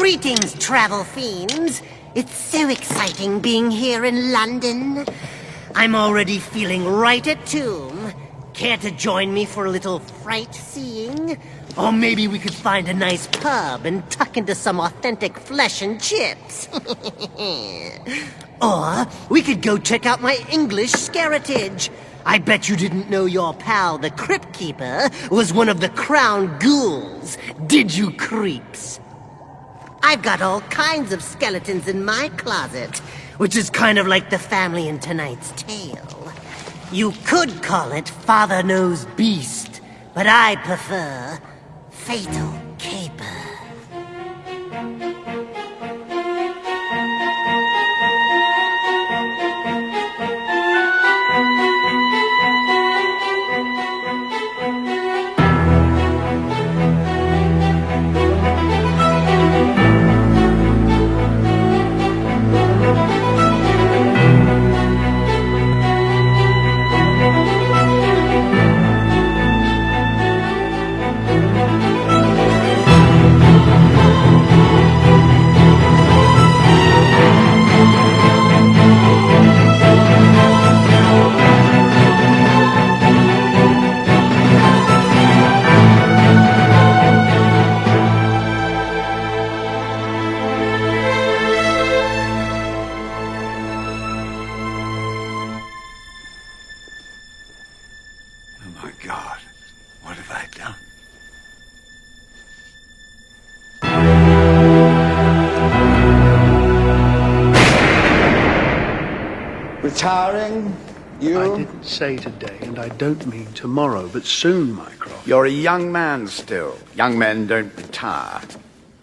Greetings, travel fiends. It's so exciting being here in London. I'm already feeling right at tomb. Care to join me for a little fright seeing? Or maybe we could find a nice pub and tuck into some authentic flesh and chips. Or we could go check out my English scarritage. I bet you didn't know your pal, the Crypt Keeper, was one of the crown ghouls. Did you, creeps? I've got all kinds of skeletons in my closet, which is kind of like the family in tonight's tale. You could call it Father Knows Beast, but I prefer Fatal Caper. Retiring? You? I didn't say today, and I don't mean tomorrow, but soon, Mycroft. You're a young man still. Young men don't retire.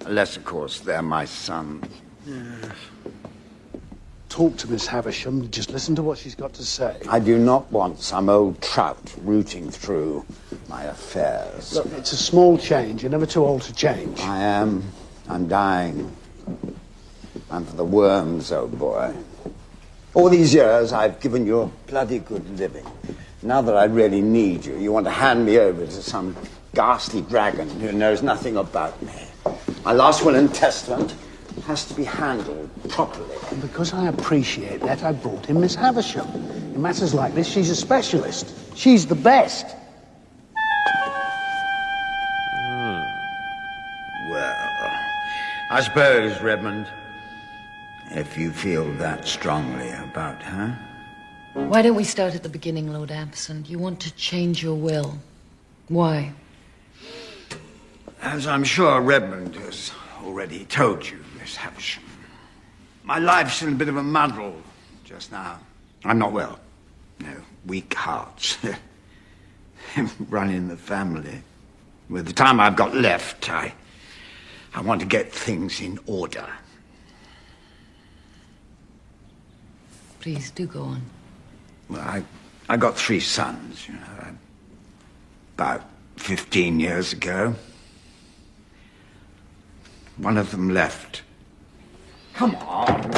Unless, of course, they're my sons. Yes. Talk to Miss Havisham. Just listen to what she's got to say. I do not want some old trout rooting through my affairs. Look, it's a small change. You're never too old to change. I am. I'm dying. I'm for the worms, old boy. All these years, I've given you a bloody good living. Now that I really need you, you want to hand me over to some ghastly dragon who knows nothing about me. My last will and testament has to be handled properly. And because I appreciate that, I brought in Miss Havisham. In matters like this, she's a specialist. She's the best. Well, I suppose, Redmond, if you feel that strongly about her. Why don't we start at the beginning, Lord Absent? You want to change your will. Why? As I'm sure Redmond has already told you, Miss Havisham, my life's in a bit of a muddle just now. I'm not well. No, weak hearts. Running the family. With the time I've got left, I want to get things in order. Please, do go on. Well, I got 3 sons, you know, about 15 years ago. One of them left. Come on.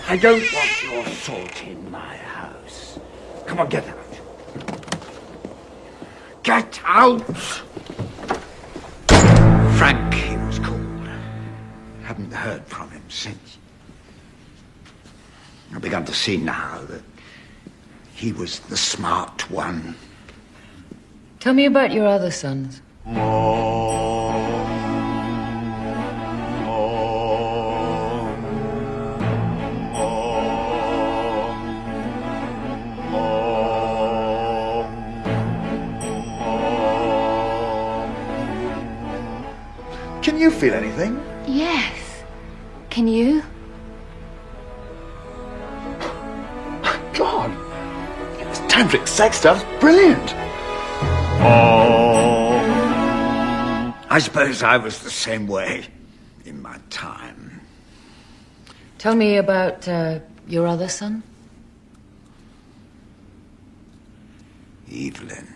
I don't want your salt in my house. Come on, get out. Get out! Frank, he was called. Haven't heard from him since. I've begun to see now that he was the smart one. Tell me about your other sons. Can you feel anything? Yes. Can you? God, this tantric sex stuff's brilliant. I suppose I was the same way in my time. Tell me about your other son. Evelyn.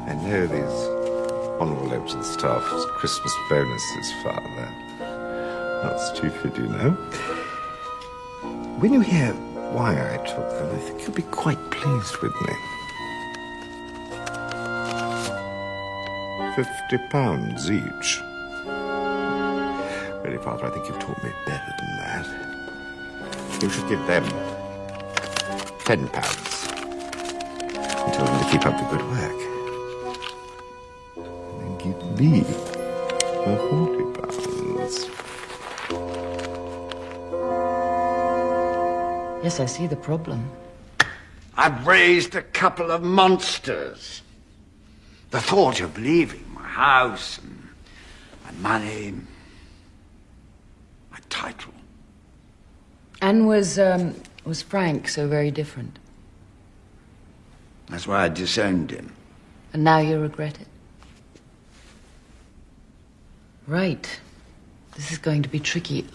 I know these envelopes and stuff as Christmas bonuses, Father. Not stupid, you know. When you hear why I took them. I think you'll be quite pleased with me. £50 each. Really, Father, I think you've taught me better than that. You should give them £10 and tell them to keep up the good work. And then give me the £40. Yes, I see the problem. I've raised a couple of monsters. The thought of leaving my house and my money, my title. And was Frank so very different? That's why I disowned him. And now you regret it? Right. This is going to be tricky.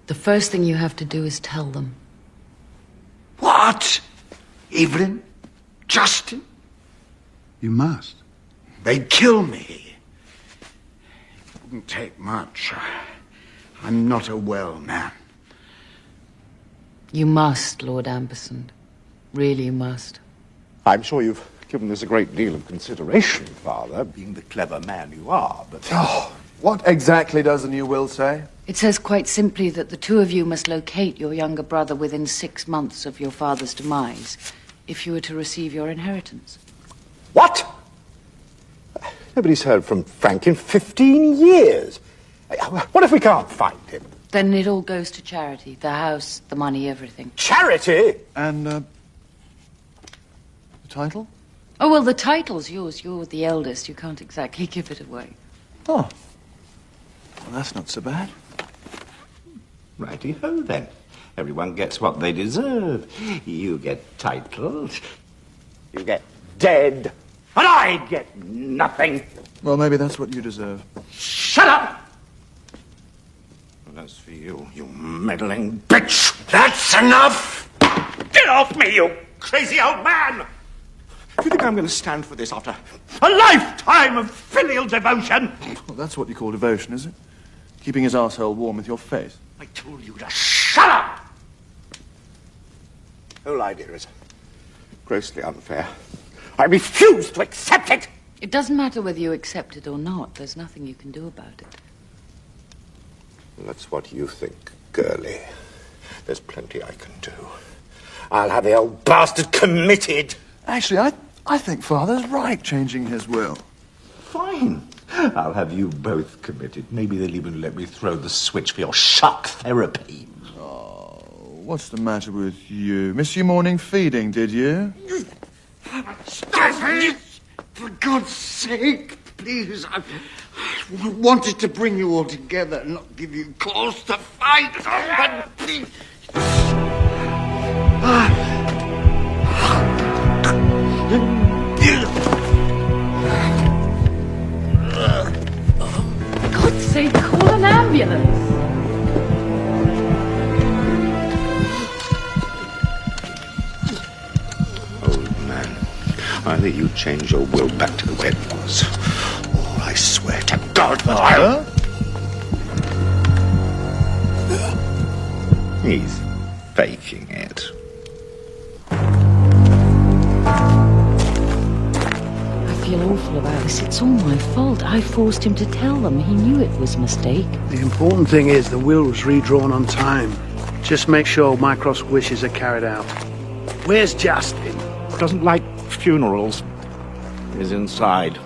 The first thing you have to do is tell them. What? Evelyn? Justin? You must. They'd kill me. It wouldn't take much. I'm not a well man. You must, Lord Ampersand. Really, you must. I'm sure you've given this a great deal of consideration, Father, being the clever man you are, but... Oh, what exactly does the new will say? It says quite simply that the two of you must locate your younger brother within 6 months of your father's demise, if you were to receive your inheritance. What? Nobody's heard from Frank in 15 years. What if we can't find him? Then it all goes to charity. The house, the money, everything. Charity? And, the title? Oh, well, the title's yours. You're the eldest. You can't exactly give it away. Oh. Well, that's not so bad. Righty-ho, then. Everyone gets what they deserve. You get titled, you get dead, and I get nothing. Well, maybe that's what you deserve. Shut up! And as for you, you meddling bitch, That's enough! get off me, you crazy old man! Do you think I'm going to stand for this after a lifetime of filial devotion? Well, that's what you call devotion, is it? Keeping his arsehole warm with your face. I told you to shut up! The whole idea is grossly unfair. I refuse to accept it! It doesn't matter whether you accept it or not. There's nothing you can do about it. That's what you think, girlie. There's plenty I can do. I'll have the old bastard committed. Actually, I think Father's right changing his will. Fine. I'll have you both committed. Maybe they'll even let me throw the switch for your shock therapy. Oh, what's the matter with you? Miss your morning feeding, did you? For God's sake, please. I wanted to bring you all together and not give you cause to fight. But please. For God's sake, call an ambulance. Old man, either you change your will back to the way it was, or I swear to God that I'll... He's faking it. I feel awful about this. It's all my fault. I forced him to tell them. He knew it was a mistake. The important thing is the will was redrawn on time. Just make sure Mycroft's wishes are carried out. Where's Justin? Doesn't like funerals. He's inside,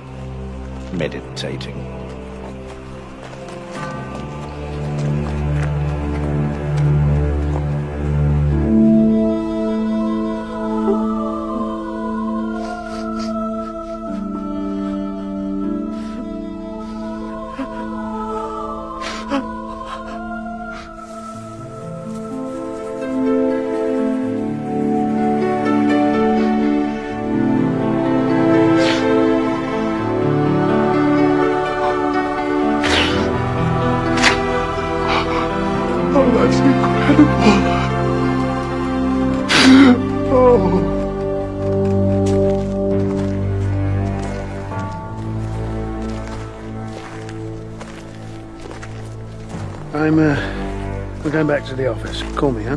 meditating. I'm We're going back to the office. Call me, huh?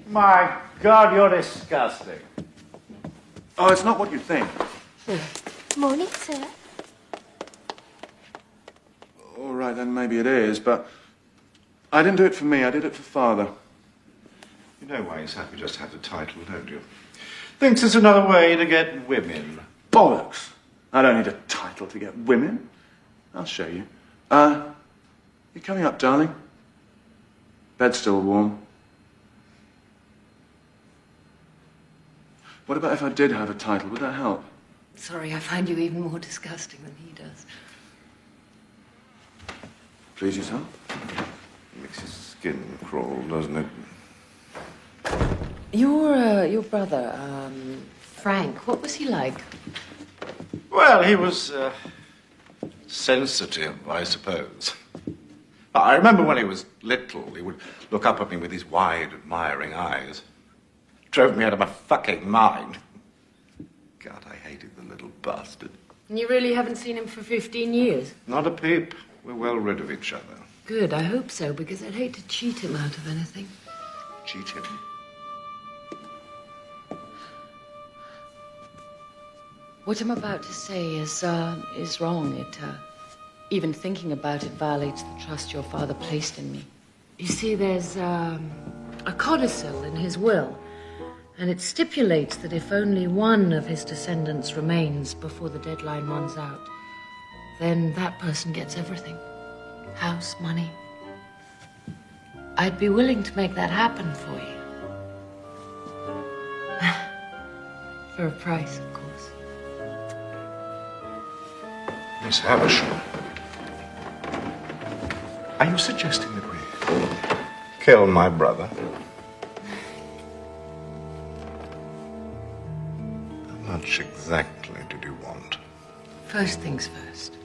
My God, you're disgusting. Oh, it's not what you think. Morning, sir. All right, then maybe it is, but I didn't do it for me. I did it for Father. You know why he's happy just to have the title, don't you? Thinks it's another way to get women. Bollocks! I don't need a title to get women. I'll show you. You coming up, darling? Bed's still warm. What about if I did have a title? Would that help? Sorry, I find you even more disgusting than he does. Please yourself? It makes his skin crawl, doesn't it? Your brother, Frank, what was he like? Well, he was, sensitive, I suppose. I remember when he was little, he would look up at me with his wide, admiring eyes. Drove me out of my fucking mind. God, I hated the little bastard. And you really haven't seen him for 15 years? Not a peep. We're well rid of each other. Good, I hope so, because I'd hate to cheat him out of anything. Cheat him. What I'm about to say is wrong. Even thinking about it violates the trust your father placed in me. You see, there's a codicil in his will, and it stipulates that if only one of his descendants remains before the deadline runs out, then that person gets everything. House, money. I'd be willing to make that happen for you. For a price, of course. Miss Havisham, are you suggesting that we kill my brother? How much exactly did you want? First things first.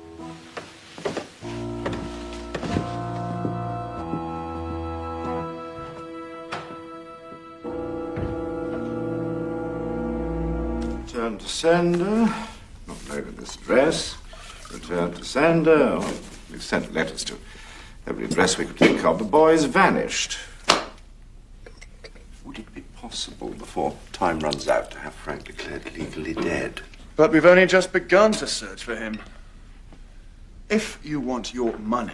Return to sender. Not loaded this address. Return to sender. Oh, we've sent letters to every address we could think of. The boy's vanished. Would it be possible before time runs out to have Frank declared legally dead? But we've only just begun to search for him. If you want your money,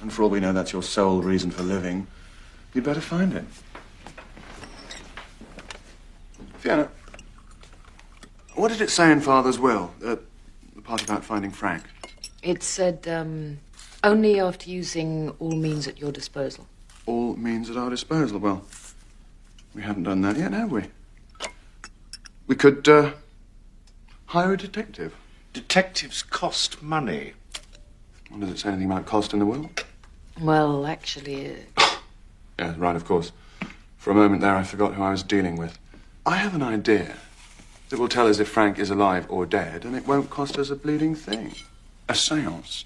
and for all we know that's your sole reason for living, you'd better find him. Fiona, what did it say in Father's will? The part about finding Frank? It said, only after using all means at your disposal. All means at our disposal. Well, we haven't done that yet, have we? We could, hire a detective. Detectives cost money. Well, does it say anything about cost in the will? Well, actually... Yeah, right, of course. For a moment there, I forgot who I was dealing with. I have an idea that will tell us if Frank is alive or dead, and it won't cost us a bleeding thing. A seance.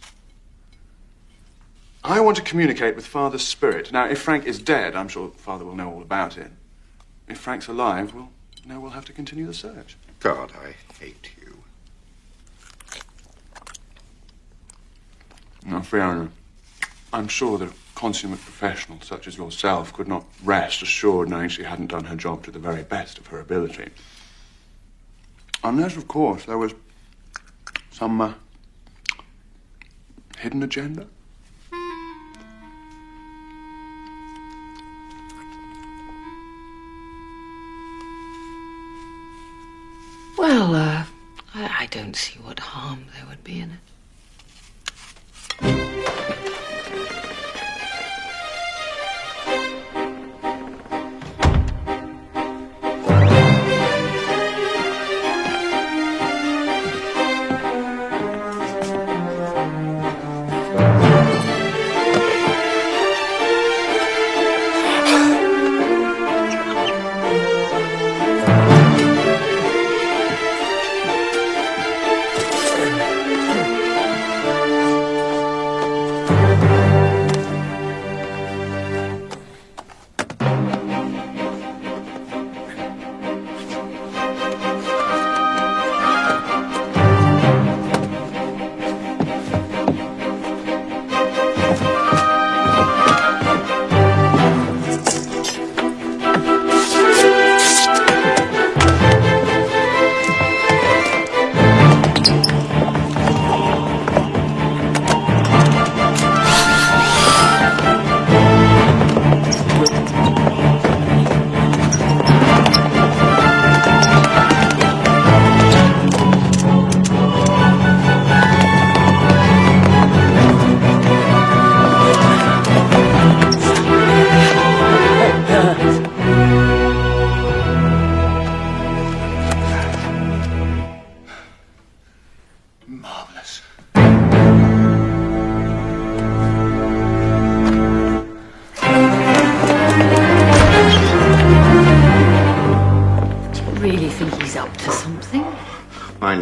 I want to communicate with Father's spirit. Now, if Frank is dead, I'm sure Father will know all about it. If Frank's alive, we'll have to continue the search. God, I hate you. Now, Fiona, I'm sure that a consummate professional such as yourself could not rest assured knowing she hadn't done her job to the very best of her ability. Unless, of course, there was some hidden agenda. Well, I don't see what harm there would be in it.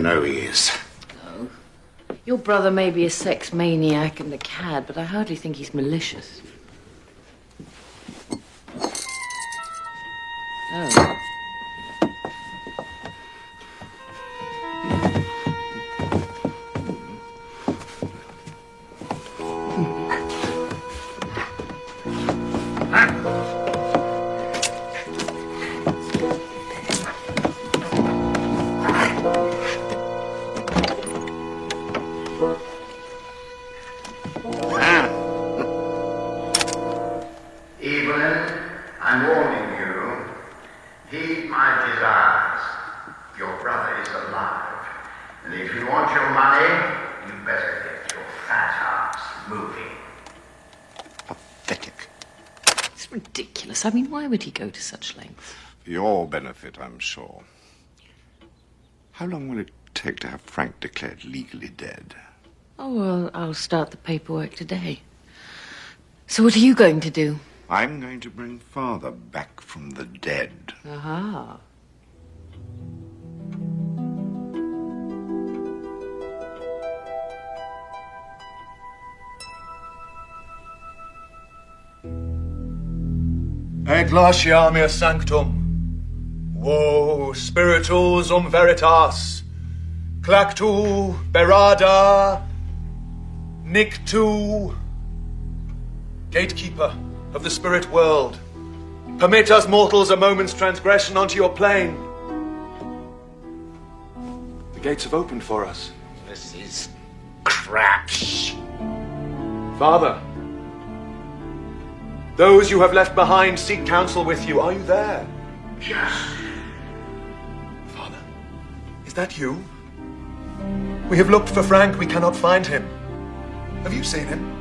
know he is. Your brother may be a sex maniac and a cad, but I hardly think he's malicious. Oh. Evelyn, I'm warning you. Heed my desires. Your brother is alive. And if you want your money, you better get your fat ass moving. Pathetic. It's ridiculous. I mean, why would he go to such lengths? For your benefit, I'm sure. How long will it take to have Frank declared legally dead? Oh, well, I'll start the paperwork today. So what are you going to do? I'm going to bring Father back from the dead. Aha. Et glacia mea sanctum, wo spiritus veritas, clactu berada, nictu, gatekeeper of the spirit world, permit us mortals a moment's transgression onto your plane. The gates have opened for us. This is craps. Father, those you have left behind seek counsel with you. Are you there? Just. Father, is that you? We have looked for Frank. We cannot find him. Have you seen him?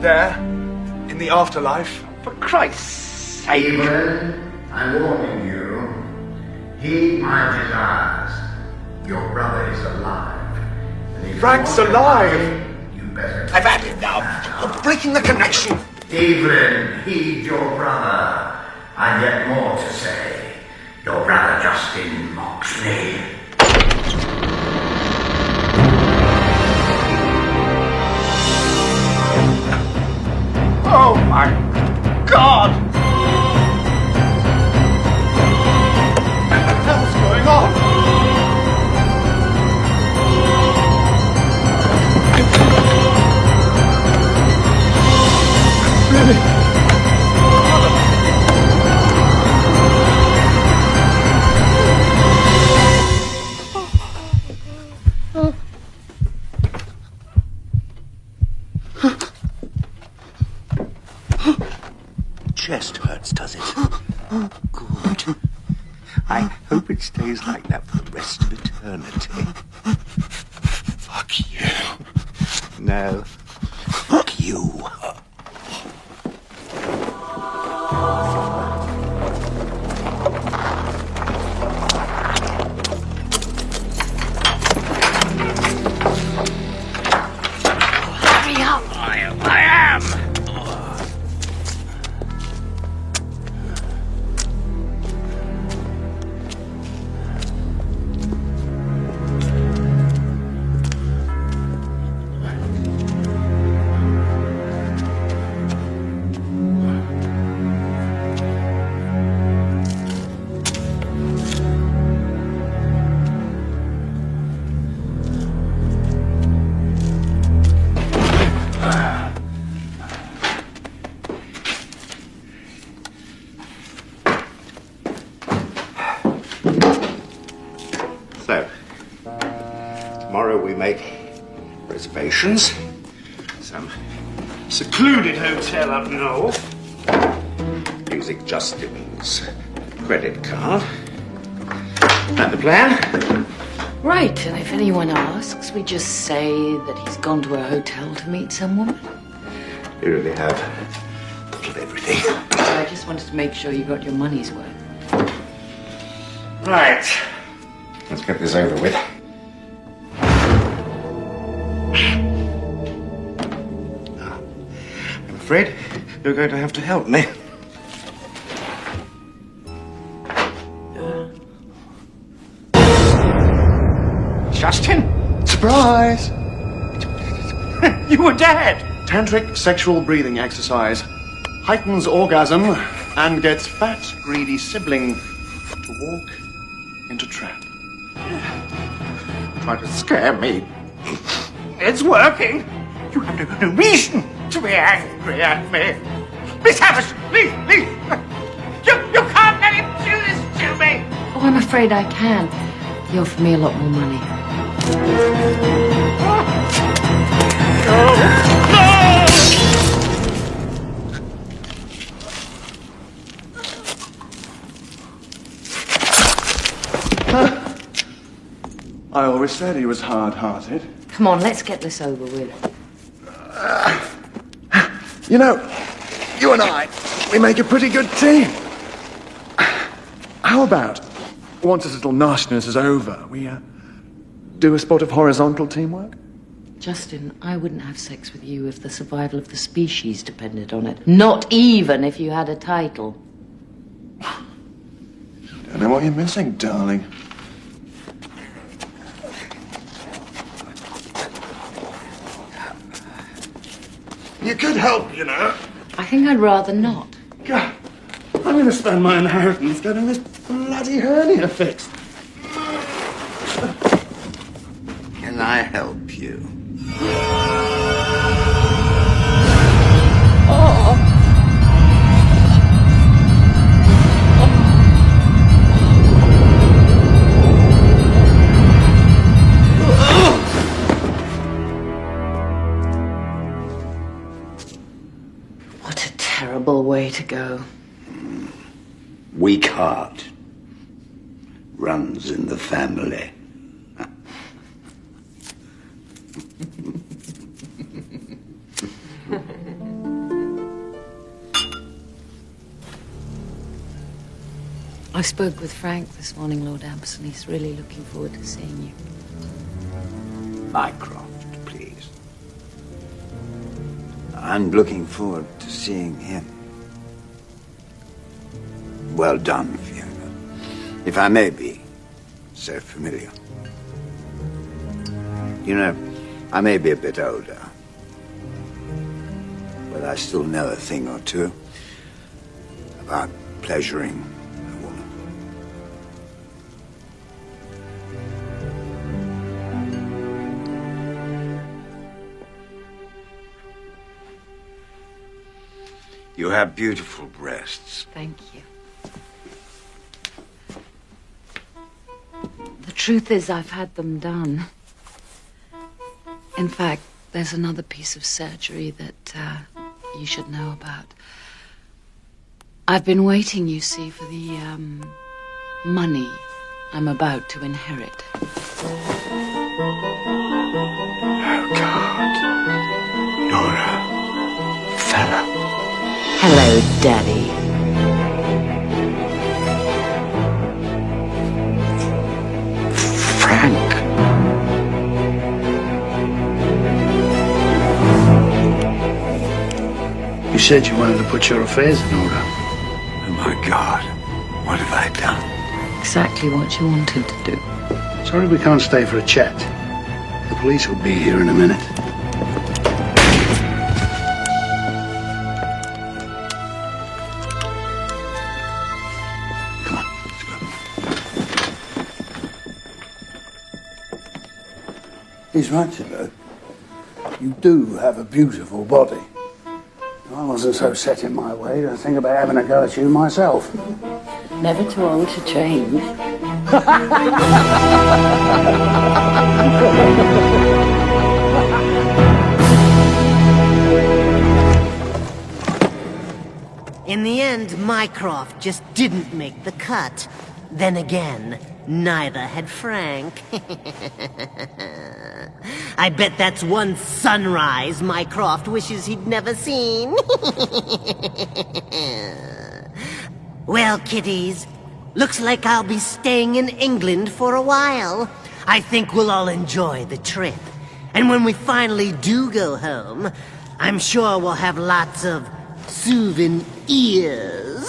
There, in the afterlife? For Christ's sake. Evelyn, I'm warning you. Heed my desires. Your brother is alive. And if Frank's you want alive? your money, you better. I've had it now. You're breaking the connection. Evelyn, heed your brother. I've yet more to say. Your brother Justin mocks me. Oh my God! What the hell's going on? Chest hurts, does it? Good. I hope it stays like that for the rest of eternity. Fuck you. No. Fuck you. Hurry up! I am. So, tomorrow we make reservations. Some secluded hotel up north. Using Justin's credit card. That the plan? Right, and if anyone asks, we just say that he's gone to a hotel to meet some woman. You really have thought of everything. I just wanted to make sure you got your money's worth. Right. Let's get this over with. I'm afraid you're going to have to help me. Surprise! You were dead! Tantric sexual breathing exercise heightens orgasm and gets fat, greedy sibling to walk into trap. Trying to scare me. It's working! You have no reason to be angry at me! Miss Havisham, leave! You can't let him do this to me! Oh, I'm afraid I can. He offered me a lot more money. I always said he was hard-hearted. Come on, let's get this over with. You know, you and I, we make a pretty good team. How about, once this little nastiness is over, we do a spot of horizontal teamwork? Justin, I wouldn't have sex with you if the survival of the species depended on it. Not even if you had a title. Don't know what you're missing, darling. You could help, you know. I think I'd rather not. God, I'm going to spend my inheritance getting this bloody hernia fixed. Can I help you? What a terrible way to go. Weak heart runs in the family. I spoke with Frank this morning, Lord Abbs, and he's really looking forward to seeing you. Mycroft, please. I'm looking forward to seeing him. Well done, Fiona. If I may be so familiar. You know, I may be a bit older, but I still know a thing or two about pleasuring a woman. You have beautiful breasts. Thank you. The truth is, I've had them done. In fact, there's another piece of surgery that you should know about. I've been waiting, you see, for the money I'm about to inherit. Oh, God. You're a fella. Hello, Daddy. Frank. You said you wanted to put your affairs in order. Oh, my God. What have I done? Exactly what you wanted to do. Sorry we can't stay for a chat. The police will be here in a minute. Come on, let's go. He's right, Silo. You do have a beautiful body. I wasn't so set in my way to think about having a go at you myself. Never too old to change. In the end, Mycroft just didn't make the cut. Then again, neither had Frank. I bet that's one sunrise Mycroft wishes he'd never seen. Well, kiddies, looks like I'll be staying in England for a while. I think we'll all enjoy the trip. And when we finally do go home, I'm sure we'll have lots of souvenirs.